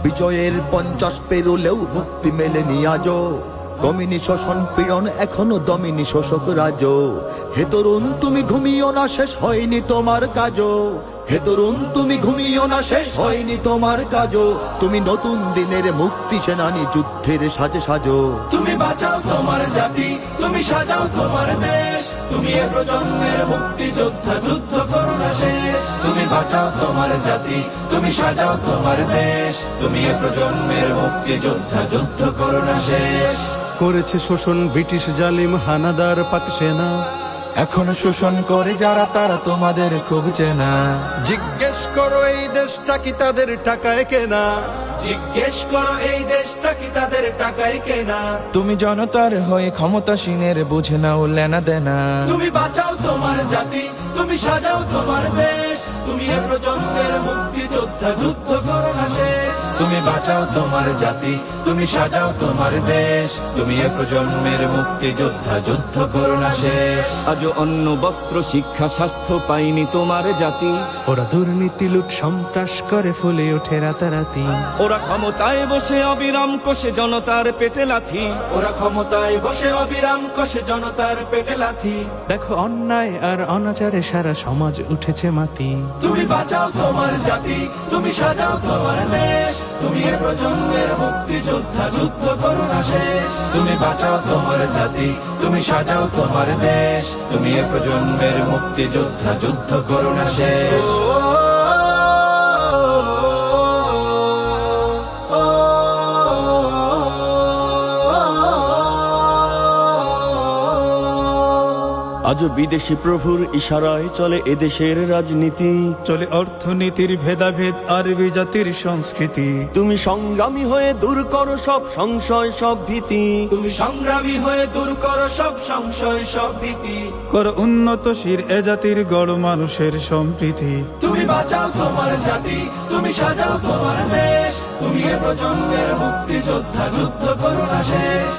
বিজয়ের 50 পেরোলেও মুক্তি মেলেনি আজও। দমিনী শোষণ পীড়ন এখনো দমিনী শোষক রাজ। হে তরুণ তুমি ঘুমিও না, শেষ হয়নি তোমার কাজও। হে তরুণ তুমি ঘুমিও না, শেষ হয়নি তোমার কাজও। তুমি নতুন দিনের মুক্তি সেনানী, যুদ্ধের সাজে সাজো। তুমি বাঁচাও তোমার জাতি, তুমি সাজাও তোমার দেশ। তুমি এ প্রজন্মের মুক্তি যোদ্ধা, যুদ্ধ করো না শেষ। তুমি বাঁচাও তোমার জাতি, তুমি সাজাও তোমার দেশ। তুমি এ প্রজন্মের মুক্তি যোদ্ধা, যুদ্ধ করো না শেষ। করেছে শোষণ ব্রিটিশ জালিম হানাদার পাক সেনা। এখনো শোষণ করে যারা, তারা তোমাদের খুব চেনা। জিজ্ঞেস করো এই দেশটা কি তাদের টাকায় কেনা। জিজ্ঞেস করো এই দেশটা কি তাদের টাকায় কেনা। তুমি জনতার হয়ে ক্ষমতাসীনের বুঝে নাও লেনা দেনা। তুমি বাঁচাও তোমার জাতি, তুমি সাজাও তোমার দেশ। তুমি এ প্রজন্মের মুক্তি যোদ্ধা, যুদ্ধ করো না শেষ। তুমি বাঁচাও তোমার জাতি, তুমি সাজাও তোমার দেশ। তুমি এ প্রজন্মের মুক্তি যোদ্ধা, যুদ্ধ করো না শেষ। আজও অন্ন বস্ত্র শিক্ষা স্বাস্থ্য পাইনি তোমার জাতি। ওরা দুর্নীতি লুট সন্ত্রাস করে ফুলে ওঠে রাতারাতি। ওরা ক্ষমতায় বসে অবিরাম কষে জনতার পেটে লাথি। ওরা ক্ষমতায় বসে অবিরাম কষে জনতার পেটে লাথি। দেখো অন্যায় আর অনাচারে সারা সমাজ উঠেছে মাতি। তুমি বাঁচাও তোমার জাতি, তুমি সাজাও তোমার দেশ। তুমি এ প্রজন্মের মুক্তি যোদ্ধা, যুদ্ধ করো না শেষ। তুমি বাঁচাও তোমার জাতি, তুমি সাজাও তোমার দেশ। তুমি এ প্রজন্মের মুক্তি যোদ্ধা, যুদ্ধ করো না শেষ। আজও বিদেশি প্রভুর ইশারায় চলে এদেশের রাজনীতি। চলে অর্থনীতির ভেদাভেদ আরবি জাতির সংস্কৃতি। তুমি সংগ্রামী হয়ে দূর করো সব সংশয় সব ভীতি। তুমি সংগ্রামী হয়ে দূর করো সব সংশয় সব ভীতি। করো উন্নতশীল এ জাতির গড় মানুষের সম্প্রীতি। তুমি বাঁচাও তোমার জাতি, তুমি সাজাও তোমার দেশ। তুমি এ প্রজন্মের মুক্তি যোদ্ধা, যুদ্ধ করো না শেষ।